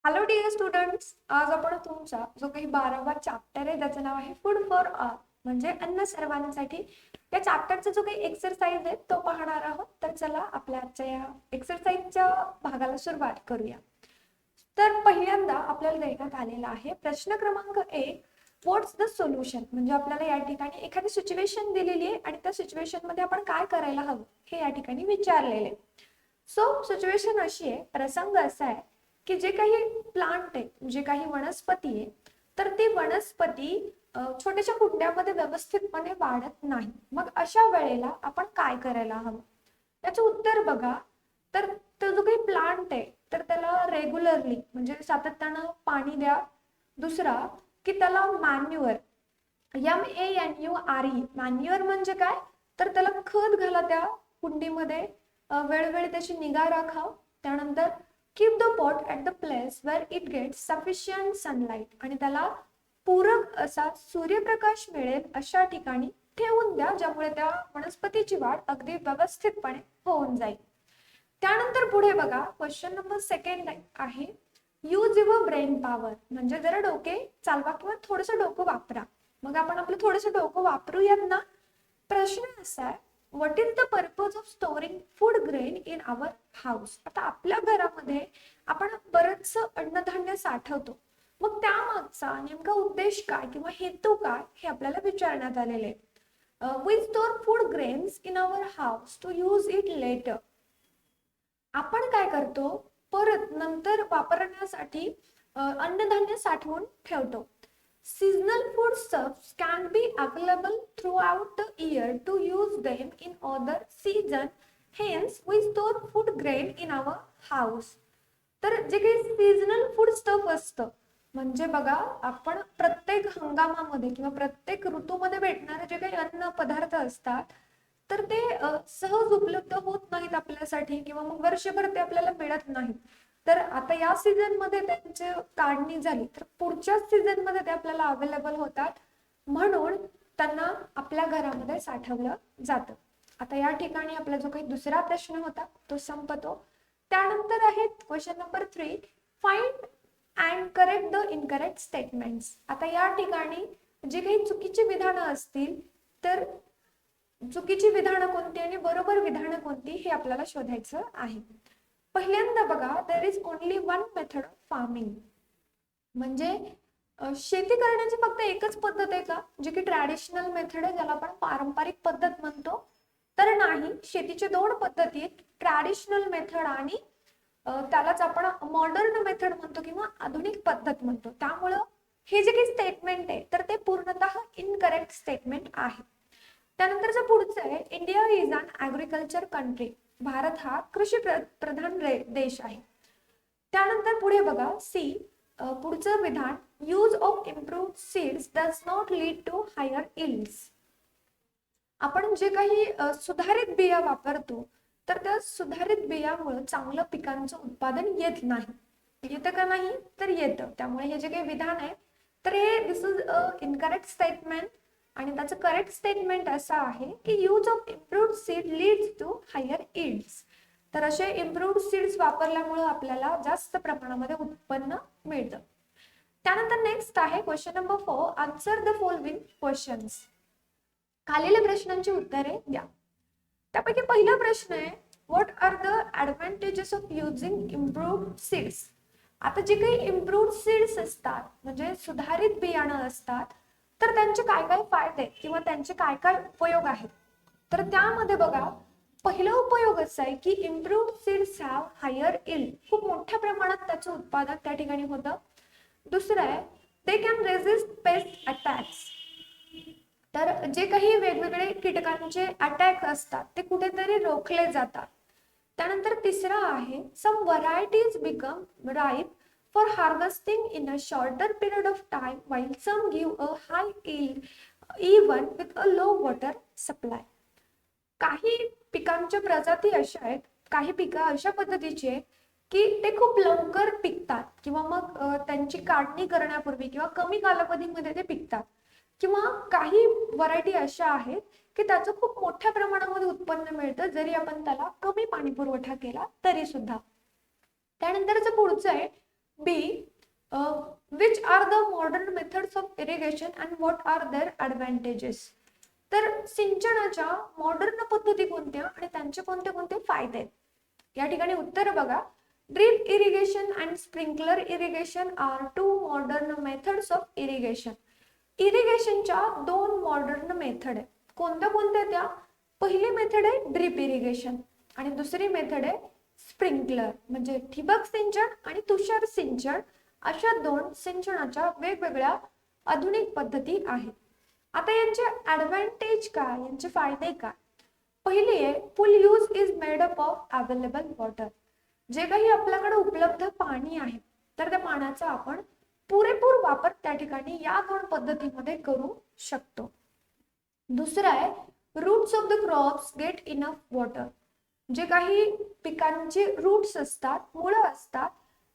Hello dear students, आज आपण तुमचा जो काही 12वा चॅप्टर आहे त्याचं नाव आहे फूड फॉर ऑल म्हणजे अन्न सर्वांसाठी. या चॅप्टरचा जो काही एक्सरसाइज आहे तो पाहणार आहोत. तर चला आपल्या आजच्या या एक्सरसाइजच्या भागाला सुरुवात करूया. तर पहिल्यांदा आपल्याला देण्यात आलेला आहे प्रश्न क्रमांक 1, व्हॉट्स द सोल्युशन. म्हणजे आपल्याला या ठिकाणी एखादी सिच्युएशन दिलेली आहे आणि त्या सिच्युएशन मध्ये आपण काय करायला हवं हे या ठिकाणी विचारलेले. सो सिच्युएशन अशी आहे, प्रसंग असा आहे की जे काही प्लांट आहे, जे काही वनस्पती आहे, तर ती वनस्पती छोट्याशा कुंड्यामध्ये व्यवस्थितपणे वाढत नाही. मग अशा वेळेला आपण काय करायला हवं? त्याचं उत्तर बघा. तर तो जो काही प्लांट आहे तर त्याला रेग्युलरली म्हणजे सातत्यानं पाणी द्या. दुसरा की त्याला मॅन्युअर, MANURE, मॅन्युअर म्हणजे काय, तर त्याला खत घाला त्या कुंडीमध्ये. वेळोवेळी त्याची निगा राखा. त्यानंतर keep the pot at the place where it gets sufficient sunlight, आणि त्याला पूरक असा सूर्यप्रकाश मिळेल अशा ठिकाणी ठेवून द्या, ज्यामुळे त्या वनस्पतीची वाढ अगदी व्यवस्थितपणे होऊन जाईल. त्यानंतर पुढे बघा, क्वेश्चन नंबर 2 आहे यूज युअर ब्रेन पॉवर. म्हणजे जरा डोके चालवा किंवा थोडंसं डोकं वापरा. मग आपण आपलं थोडंसं डोकं वापरूयात ना. प्रश्न असा आहे, what is the purpose of storing food grain in our house. आता आपल्या घरामध्ये आपण बरंचसं अन्नधान्य साठवतो. मग त्यामागचा नेमका उद्देश काय किंवा हेतू काय हे आपल्याला विचारण्यात आलेले. We store food grains in our house to use it later. आपण काय करतो, परत नंतर वापरण्यासाठी अन्नधान्य साठवून ठेवतो. Seasonal foodstuffs can be available throughout the year to use them in other season. Hence, we store food grain in our house. तर जे काही सीजनल फूड स्टफ असतं, म्हणजे बघा आपण प्रत्येक हंगामामध्ये किंवा प्रत्येक ऋतूमध्ये भेटणारे जे काही अन्न पदार्थ असतात तर ते सहज उपलब्ध होत नाहीत आपल्यासाठी, किंवा मग वर्षभर ते आपल्याला मिळत नाहीत. तर आता या सीझन मध्ये त्यांची काढणी झाली तर पुढच्या सीझन मध्ये ते आपल्याला अवेलेबल होतात, म्हणून त्यांना आपल्या घरामध्ये साठवलं जातं. आता या ठिकाणी आपला जो काही दुसरा प्रश्न होता तो संपतो. त्यानंतर आहे question number 3, find and correct the incorrect statements. आता या ठिकाणी जे काही चुकीची विधानं असतील तर चुकीची विधानं कोणती आणि बरोबर विधानं कोणती हे आपल्याला शोधायचं आहे. पहिल्यांदा बघा, there is only one method of farming. म्हणजे शेती करण्याची फक्त एकच पद्धत आहे का, जी की ट्रॅडिशनल मेथड आहे, ज्याला आपण पारंपरिक पद्धत म्हणतो. तर नाही, शेतीचे 2 पद्धती आहेत, ट्रॅडिशनल मेथड आणि त्यालाच आपण मॉडर्न मेथड म्हणतो किंवा आधुनिक पद्धत म्हणतो. त्यामुळं हे जे काही स्टेटमेंट आहे तर ते पूर्णतः इनकरेक्ट स्टेटमेंट आहे. त्यानंतरचं पुढचं आहे, India is an agriculture country. भारत हा कृषी प्रधान देश आहे. त्यानंतर पुढे बघा, सी पुढचं विधान, use of improved seeds does not lead to higher yields. आपण जे काही सुधारित बिया वापरतो तर त्या सुधारित बियामुळे चांगलं पिकांचं उत्पादन येत नाही. येतं का नाही, तर येतं. त्यामुळे हे जे काही विधान आहे तर हे this is a incorrect statement, आणि त्याचं करेक्ट स्टेटमेंट असं आहे की use of improved seed leads to higher yields. तर असे इम्प्रूव्ड सीड्स वापरल्यामुळे आपल्याला जास्त प्रमाणामध्ये उत्पन्न मिळतं. त्यानंतर नेक्स्ट आहे question number 4, answer the following questions. खालील प्रश्नांची उत्तरे द्या. त्यापैकी पहिला प्रश्न आहे, what are the advantages of using improved seeds. आता जे काही इम्प्रूव्ड सीड्स असतात म्हणजे सुधारित बियाणं असतात तर त्यांचे काय काय फायदे किंवा त्यांचे काय काय उपयोग आहेत. तर त्यामध्ये बघा, पहिला उपयोग असा आहे की improved seeds have higher yield. खूप मोठ्या प्रमाणात त्याचं उत्पादन त्या ठिकाणी होतं. दुसरं आहे, they can resist paste attacks. तर जे काही वेगवेगळे कीटकांचे अटॅक असतात ते कुठेतरी रोखले जातात. त्यानंतर तिसरा आहे, some varieties become ripe for harvesting in a shorter period of time while some give a high yield even with a low water supply. काही पिकांच्या प्रजाती अशा आहेत, काही पिकं अशा पद्धतीची आहेत की ते खूप लवकर पिकतात, किंवा मग त्यांची काढणी करण्यापूर्वी किंवा कमी कालावधीमध्ये ते पिकतात. किंवा काही व्हरायटी अशा आहेत की त्याचं खूप मोठ्या प्रमाणामध्ये उत्पन्न मिळतं जरी आपण त्याला कमी पाणी पुरवठा केला तरी सुद्धा. त्यानंतरचं पुढचं आहे, B which are the modern methods of irrigation and what are their advantages. तर सिंचनाच्या मॉडर्न पद्धती कोणत्या आणि त्यांचे कोणते कोणते फायदे आहेत. या ठिकाणी उत्तर बघा. Drip irrigation and sprinkler irrigation are two modern methods of irrigation. इरिगेशनच्या दोन मॉडर्न मेथड आहेत. कोणत्या कोणत्या त्या. पहिली मेथड आहे ड्रीप इरिगेशन आणि दुसरी मेथड आहे स्प्रिंकलर म्हणजे ठिबक सिंचन आणि तुषार सिंचन. अशा दोन सिंचनाच्या वेगवेगळ्या आधुनिक पद्धती आहेत. आता यांचे ॲडव्हान्टेज काय, यांचे फायदे काय. पहिली आहे फुल use is made up of available water. जे काही आपल्याकडे उपलब्ध पाणी आहे तर त्या पाण्याचा आपण पुरेपूर वापर त्या ठिकाणी या दोन पद्धतीमध्ये करू शकतो. दुसरा आहे roots of the crops get enough water. जे काही पिकांचे रूट्स असतात, मुळं असतात,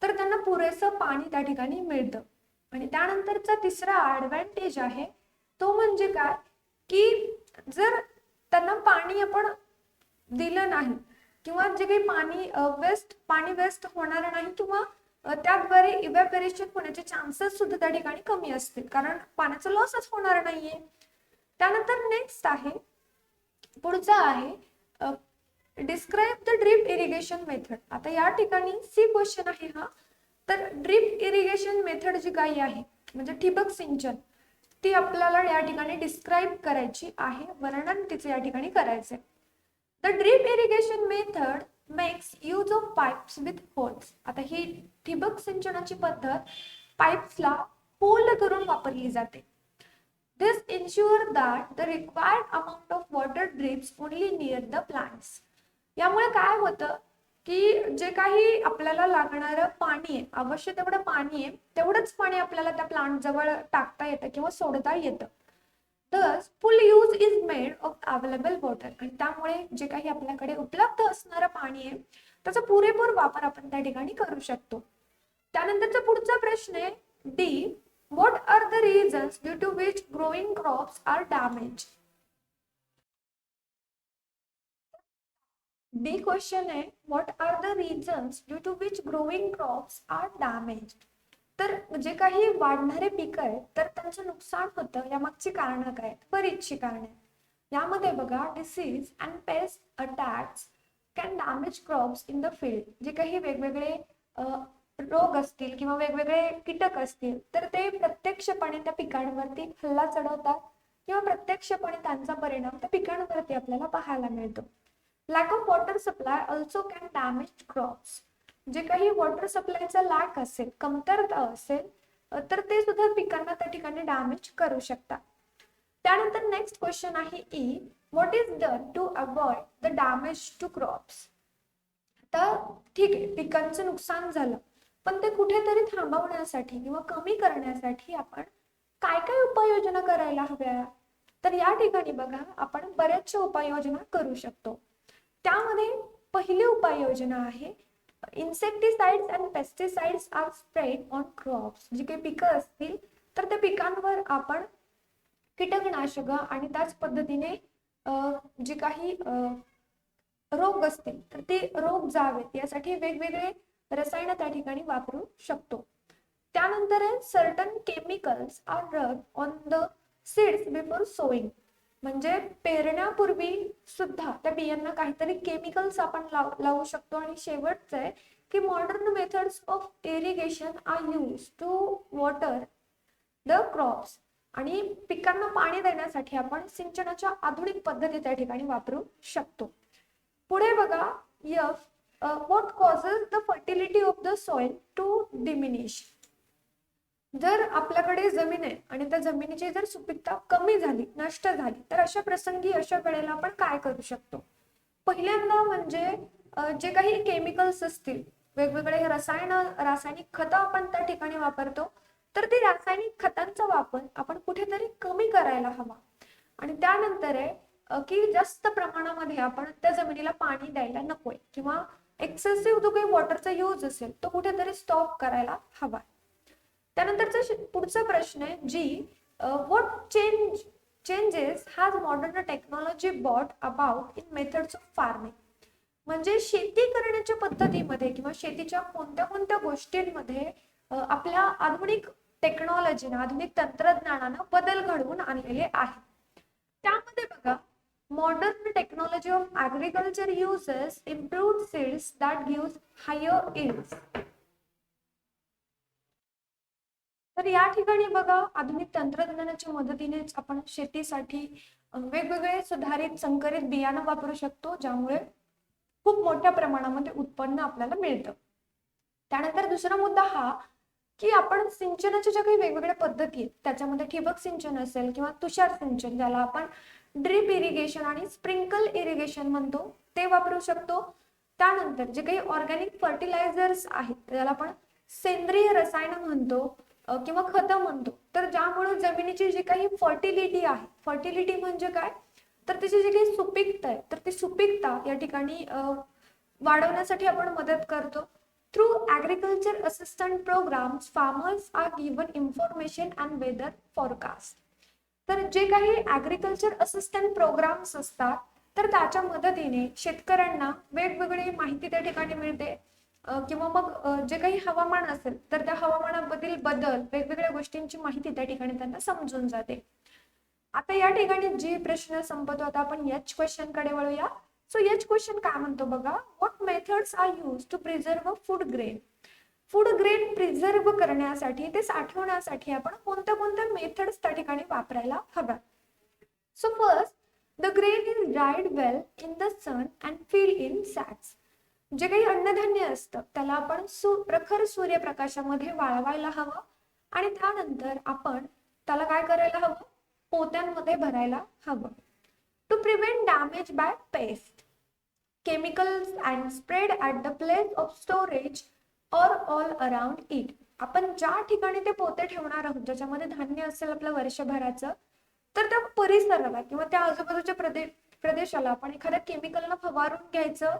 तर त्यांना पुरेसं पाणी त्या ठिकाणी मिळतं. आणि त्यानंतरचा तिसरा ॲडव्हान्टेज आहे तो म्हणजे काय की जर त्यांना पाणी आपण दिलं नाही किंवा जे काही पाणी वेस्ट होणार नाही किंवा त्याद्वारे इव्हॅपोरेशन होण्याचे चान्सेस सुद्धा त्या ठिकाणी कमी असतील कारण पाण्याचा लॉसच होणार नाहीये. त्यानंतर नेक्स्ट आहे, पुढचा आहे describe the drip irrigation method. आता या ठिकाणी सी क्वेश्चन आहे हा. तर ड्रीप इरिगेशन मेथड जी काही आहे म्हणजे ठिबक सिंचन ती आपल्याला या ठिकाणी डिस्क्राईब करायची आहे, वर्णन तिचे या ठिकाणी करायचे. The drip irrigation method makes use of pipes with holes. आता ही ठिबक सिंचनाची पद्धत पाइप्सला होल करून वापरली जाते. This ensure that the required amount of water drips only near the plants. यामुळे काय होतं की जे काही आपल्याला लागणारं पाणी आहे, आवश्यक तेवढं पाणी आहे, तेवढंच पाणी आपल्याला त्या प्लांट जवळ टाकता येतं किंवा सोडता येतं. Thus, full use is made of available water. आणि त्यामुळे जे काही आपल्याकडे उपलब्ध असणारं पाणी आहे त्याचा पुरेपूर वापर आपण त्या ठिकाणी करू शकतो. त्यानंतरचा पुढचा प्रश्न आहे D. What are the reasons due to which growing crops are damaged? D question आहे what are the reasons due to which growing crops are damaged? तर जे काही वाढणारे पीक आहेत तर त्यांचं नुकसान होतं यामागची कारणं काय आहेत? बरीचशी कारणं आहेत. यामध्ये बघा disease and paste attacks can damage crops in the field. जे काही वेगवेगळे रोग असतील किंवा वेगवेगळे कीटक असतील तर ते प्रत्यक्षपणे त्या पिकांवरती हल्ला चढवतात किंवा प्रत्यक्षपणे त्यांचा परिणाम त्या पिकांवरती आपल्याला पाहायला मिळतो. Lack of water supply also can damage crops. जे काही वॉटर सप्लायचा लॅक असेल, कमतरता असेल तर ते सुद्धा पिकांना त्या ठिकाणी डॅमेज करू शकतात. त्यानंतर नेक्स्ट क्वेश्चन आहे E. What is done to avoid the damage to crops. तर ठीक आहे पिकांचं नुकसान झालं पण ते कुठेतरी थांबवण्यासाठी किंवा कमी करण्यासाठी आपण काय काय उपाययोजना करायला हव्या. तर या ठिकाणी बघा आपण बऱ्याचशा उपाययोजना करू शकतो. त्यामध्ये पहिली उपाययोजना आहे insecticides and pesticides are spread on crops. जी काही पिकं असतील तर त्या पिकांवर आपण कीटकनाशक आणि त्याच पद्धतीने जे काही रोग असतील तर ते रोग जावेत यासाठी वेगवेगळे रसायन त्या ठिकाणी वापरू शकतो. त्यानंतर आहे certain chemicals are rub on the seeds before sowing. म्हणजे पेरण्यापूर्वी सुद्धा त्या बियांना काहीतरी केमिकल्स आपण लावू शकतो. आणि शेवटचं आहे की modern methods of irrigation are use to water the crops. आणि पिकांना पाणी देण्यासाठी आपण सिंचनाच्या आधुनिक पद्धती त्या ठिकाणी वापरू शकतो. पुढे बघा F. What causes the fertility of the soil to diminish? जर आपल्याकडे जमीन आहे आणि त्या जमिनीची जर सुपीकता कमी झाली, नष्ट झाली तर अशा प्रसंगी अशा वेळेला आपण काय करू शकतो. पहिल्यांदा म्हणजे जे काही केमिकल्स असतील, वेगवेगळे रासायनिक खतं आपण त्या ठिकाणी वापरतो तर ती रासायनिक खतांचा वापर आपण कुठेतरी कमी करायला हवा. आणि त्यानंतर आहे की जास्त प्रमाणामध्ये आपण त्या जमिनीला पाणी द्यायला नकोय किंवा एक्सेसिव्ह जो काही वॉटरचा यूज असेल तो कुठेतरी स्टॉप करायला हवा. त्यानंतरचा पुढचा प्रश्न आहे G. What changes has modern technology brought about in methods of farming. म्हणजे शेती करण्याच्या पद्धतीमध्ये किंवा शेतीच्या कोणत्या कोणत्या गोष्टींमध्ये आपल्या आधुनिक टेक्नॉलॉजीनं, आधुनिक तंत्रज्ञानानं बदल घडवून आणलेले आहे. त्यामध्ये बघा, modern technology of agriculture uses improved seeds that gives higher yields. तर या ठिकाणी बघा, आधुनिक तंत्रज्ञानाच्या मदतीनेच आपण शेतीसाठी वेगवेगळे सुधारित संकरित बियाणं वापरू शकतो, ज्यामुळे खूप मोठ्या प्रमाणामध्ये उत्पन्न आपल्याला मिळतं. त्यानंतर दुसरा मुद्दा हा की आपण सिंचनाच्या ज्या काही वेगवेगळ्या पद्धती आहेत, त्याच्यामध्ये ठिबक सिंचन असेल किंवा तुषार सिंचन, ज्याला आपण ड्रिप इरिगेशन आणि स्प्रिंकल इरिगेशन म्हणतो, ते वापरू शकतो. त्यानंतर जे काही ऑर्गॅनिक फर्टिलायझर्स आहेत, त्याला आपण सेंद्रिय रसायन म्हणतो किंवा खतं म्हणतो, तर ज्यामुळे जमिनीची जी काही फर्टिलिटी आहे, फर्टिलिटी म्हणजे काय, तर त्याची जी काही सुपीकता आहे, तर ती सुपीकता या ठिकाणी वाढवण्यासाठी आपण मदत करतो. Through agriculture assistant programmes farmers are given information and weather forecast. तर जे काही ऍग्रिकल्चर असिस्टंट प्रोग्राम्स असतात, तर त्याच्या मदतीने शेतकऱ्यांना वेगवेगळी माहिती त्या ठिकाणी मिळते किंवा मग जे काही हवामान असेल, तर त्या हवामानाबद्दल बदल, वेगवेगळ्या गोष्टींची माहिती त्या ठिकाणी त्यांना समजून जाते. आता या ठिकाणी जी प्रश्न संपतो, आता आपण एच क्वेश्चन कडे वळूया. सो एच क्वेश्चन काय म्हणतो बघा, what methods are use to preserve food grain. Food grain preserve करण्यासाठी, ते साठवण्यासाठी आपण कोणत्या कोणत्या मेथड्स त्या ठिकाणी वापरायला हव्या. So first, the grain is dried well in the sun and fill in sacks. जे काही अन्नधान्य असतं त्याला आपण प्रखर सूर्यप्रकाशामध्ये वाळवायला हवं आणि त्यानंतर आपण त्याला काय करायला हवं, पोत्यांमध्ये भरायला हवं. To prevent damage by pest, chemicals and spread at the place of storage or all around it. आपण ज्या ठिकाणी ते पोते ठेवणार आहोत, ज्याच्यामध्ये धान्य असेल आपलं वर्षभराचं, तर त्या परिसराला किंवा त्या आजूबाजूच्या प्रदेशाला आपण एखाद्या केमिकलनं फवारून घ्यायचं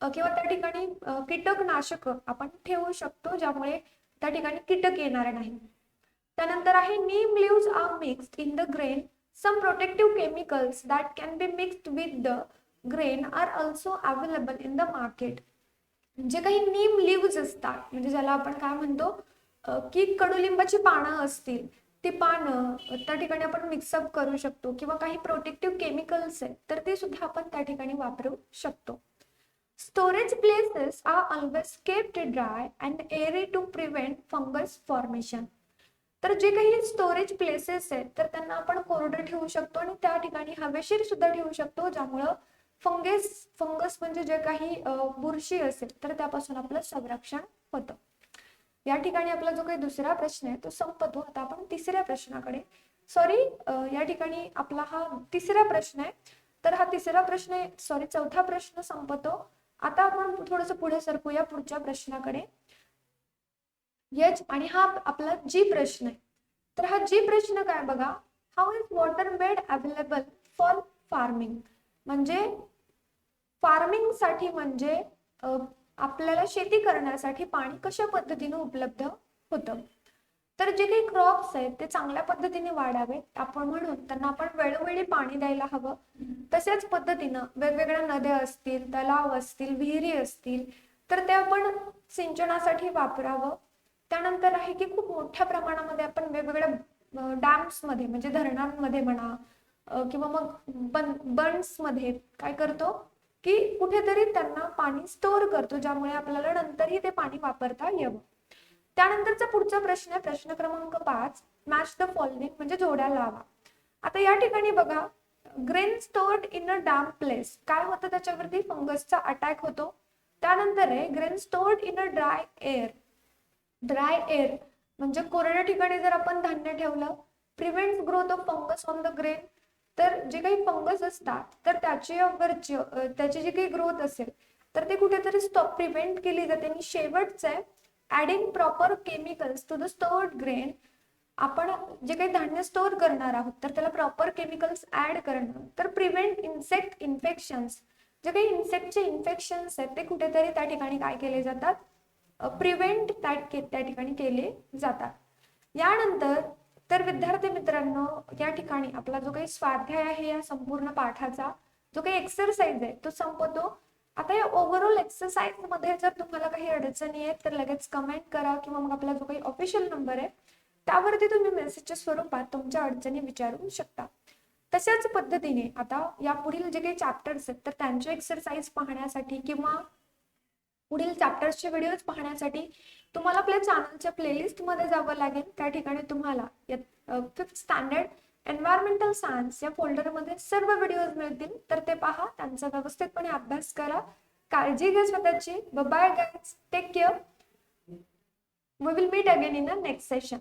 किंवा त्या ठिकाणी कीटकनाशक आपण ठेवू शकतो, ज्यामुळे त्या ठिकाणी कीटक येणार नाही. त्यानंतर आहे neem leaves are mixed in the grain. Some protective chemicals that can be mixed with the grain are also available in the market. जे काही नीम लीव्स असतात, म्हणजे ज्याला आपण काय म्हणतो की कडुलिंबाची पानं असतील, ती पानं त्या ठिकाणी आपण मिक्सअप करू शकतो किंवा काही प्रोटेक्टिव्ह केमिकल्स आहेत, तर ते सुद्धा आपण त्या ठिकाणी वापरू शकतो. Storage places are always kept dry and airy to prevent fungus formation. तर जे काही स्टोरेज प्लेसेस आहेत, तर त्यांना आपण कोरडं ठेवू शकतो आणि त्या ठिकाणी हवेशीर सुद्धा ठेवू शकतो, ज्यामुळं फंगस म्हणजे जे काही बुरशी असेल, तर त्यापासून आपलं संरक्षण होतं. या ठिकाणी आपला जो काही दुसरा प्रश्न आहे तो संपतो. आता आपण तिसऱ्या प्रश्नाकडे, या ठिकाणी आपला हा तिसरा प्रश्न आहे, तर हा तिसरा प्रश्न आहे, चौथा प्रश्न संपतो. आता आपण थोडंसं पुढे सरकूया पुढच्या प्रश्नाकडे. आणि हा आपला जी प्रश्न आहे, तर हा जी प्रश्न काय बघा, how is water made available for farming. म्हणजे फार्मिंग साठी, म्हणजे आपल्याला शेती करण्यासाठी पाणी कशा पद्धतीने उपलब्ध होतं. तर जे काही क्रॉप्स आहेत ते चांगल्या पद्धतीने वाढावेत, आपण म्हणून त्यांना आपण वेळोवेळी पाणी द्यायला हवं. तशाच पद्धतीनं वेगवेगळ्या नद्या असतील, तलाव असतील, विहिरी असतील, तर ते आपण सिंचनासाठी वापरावं. त्यानंतर आहे की खूप मोठ्या प्रमाणामध्ये आपण वेगवेगळ्या डॅम्स मध्ये, म्हणजे धरणांमध्ये म्हणा किंवा मग बंड्स मध्ये काय करतो की कुठेतरी त्यांना पाणी स्टोअर करतो, ज्यामुळे आपल्याला नंतरही ते पाणी वापरता यावं. त्यानंतरचा पुढचा प्रश्न आहे प्रश्न क्रमांक 5, मॅच द फॉलोइंग, म्हणजे जोड्या लावा. आता या ठिकाणी बघा, grain stored in a damp place, काय होतं, त्याच्यावरती फंगसचा अटॅक होतो. त्यानंतर आहे grain stored in a dry air. Dry air म्हणजे कोरड्या ठिकाणी जर आपण धान्य ठेवलं, prevents growth of fungus on the grain. तर जे काही फंगस असतात, तर त्याची जी काही ग्रोथ असेल, तर ते कुठेतरी प्रिव्हेंट केली जाते. आणि शेवटचं आहे adding proper chemicals to the stored grain. आपण जे काही धान्य स्टोअर करणार आहोत, तर त्याला प्रॉपर केमिकल्स ऍड करणं, तर प्रिव्हेंट इन्सेक्ट इन्फेक्शन्स. जे काही इन्सेक्टचे इन्फेक्शन्स आहेत, ते कुठेतरी त्या ठिकाणी काय केले जातात, प्रिव्हेंट त्या ठिकाणी केले जातात. यानंतर तर विद्यार्थी मित्रांनो, या ठिकाणी आपला जो काही स्वाध्याय आहे या संपूर्ण पाठाचा, जो काही एक्सरसाइज आहे तो संपतो. आता या ओव्हरऑल एक्सरसाइज मध्ये जर तुम्हाला काही अडचणी आहेत तर लगेच कमेंट करा किंवा मग आपला जो काही ऑफिशियल नंबर आहे त्यावरती तुम्ही मेसेजच्या स्वरूपात तुमच्या अडचणी विचारू शकता. तशाच पद्धतीने आता या पुढील जे काही चॅप्टर्स आहेत तर त्यांचे एक्सरसाइज पाहण्यासाठी किंवा पुढील चॅप्टर्सचे व्हिडिओज पाहण्यासाठी तुम्हाला आपल्या चॅनलच्या प्लेलिस्ट मध्ये जावं लागेल. त्या ठिकाणी तुम्हाला फिफ्थ स्टँडर्ड एन्व्हायरमेंटल सायन्स या फोल्डरमध्ये सर्व व्हिडिओज मिळतील, तर ते पहा, त्यांचा व्यवस्थितपणे अभ्यास करा. काळजी घ्या स्वतःची. Bye guys, take care. We will meet again in the next session.